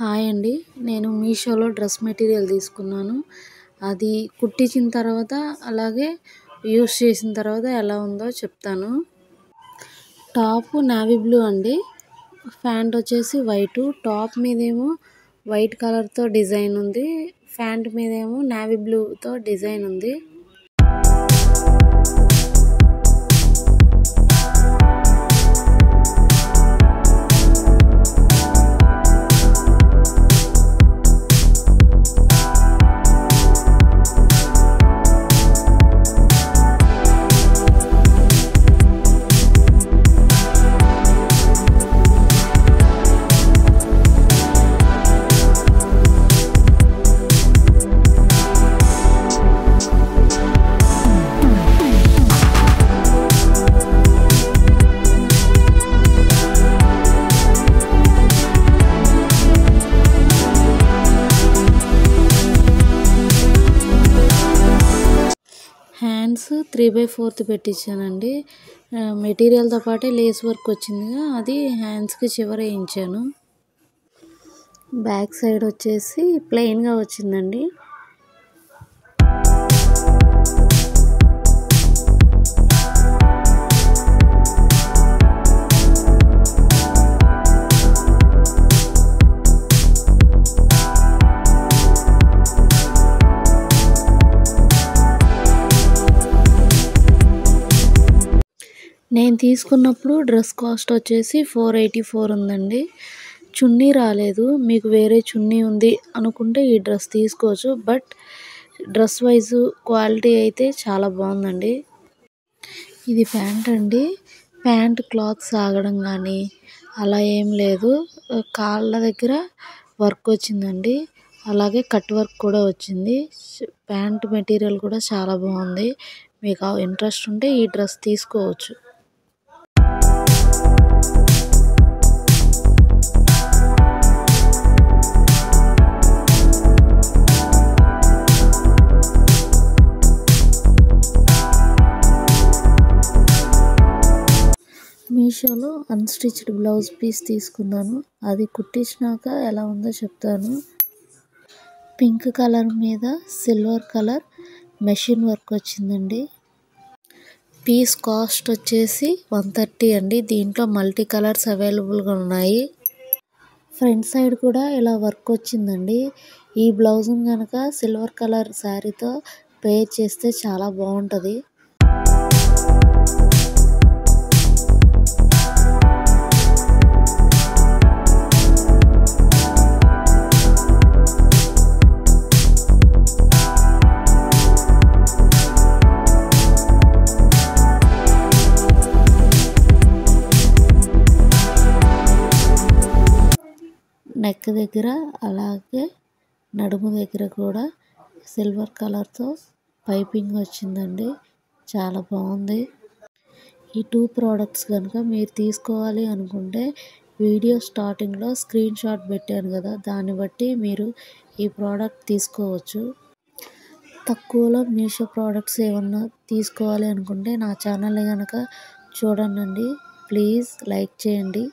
Hi అండి. నేను మీషోలో డ్రెస్ మెటీరియల్ తీసుకున్నాను. అది కుట్టించిన తర్వాత అలాగే యూస్ చేసిన తర్వాత ఎలా ఉందో చెప్తాను. టాప్ నేవీ బ్లూ అండి. ప్యాంట్ వచ్చేసి వైటు. టాప్ మీదేమో వైట్ కలర్తో డిజైన్ ఉంది. ప్యాంట్ మీదేమో నేవీ బ్లూతో డిజైన్ ఉంది. హ్యాండ్స్ 3/4 పెట్టించానండి. మెటీరియల్తో పాటే లేస్ వర్క్ వచ్చిందిగా, అది హ్యాండ్స్కి చివర వేయించాను. బ్యాక్ సైడ్ వచ్చేసి ప్లెయిన్గా వచ్చిందండి. నేను తీసుకున్నప్పుడు డ్రెస్ కాస్ట్ వచ్చేసి 484 ఉందండి. చున్నీ రాలేదు. మీకు వేరే చున్నీ ఉంది అనుకుంటే ఈ డ్రెస్ తీసుకోవచ్చు. బట్ డ్రెస్ వైజ్ క్వాలిటీ అయితే చాలా బాగుందండి. ఇది ప్యాంట్ అండి. ప్యాంట్ క్లాత్ సాగడం కానీ అలా ఏం లేదు. కాళ్ళ దగ్గర వర్క్ వచ్చిందండి. అలాగే కట్ వర్క్ కూడా వచ్చింది. ప్యాంట్ మెటీరియల్ కూడా చాలా బాగుంది. మీకు ఇంట్రెస్ట్ ఉంటే ఈ డ్రెస్ తీసుకోవచ్చు. మీషోలో అన్స్టిచ్డ్ బ్లౌజ్ పీస్ తీసుకున్నాను. అది కుట్టించినాక ఎలా ఉందో చెప్తాను. పింక్ కలర్ మీద సిల్వర్ కలర్ మెషిన్ వర్క్ వచ్చిందండి. పీస్ కాస్ట్ వచ్చేసి 130 అండి. దీంట్లో మల్టీ కలర్స్ అవైలబుల్గా ఉన్నాయి. ఫ్రంట్ సైడ్ కూడా ఇలా వర్క్ వచ్చిందండి. ఈ బ్లౌజ్ని కనుక సిల్వర్ కలర్ శారీతో పేర్ చేస్తే చాలా బాగుంటుంది. నెక్ దగ్గర అలాగే నడుము దగ్గర కూడా సిల్వర్ కలర్తో పైపింగ్ వచ్చిందండి. చాలా బాగుంది. ఈ 2 ప్రోడక్ట్స్ కనుక మీరు తీసుకోవాలి అనుకుంటే వీడియో స్టార్టింగ్లో స్క్రీన్ షాట్ పెట్టాను కదా, దాన్ని బట్టి మీరు ఈ ప్రోడక్ట్ తీసుకోవచ్చు. తక్కువలో మీషో ప్రోడక్ట్స్ ఏమన్నా తీసుకోవాలి అనుకుంటే నా ఛానల్ని కనుక చూడండి. ప్లీజ్ లైక్ చేయండి.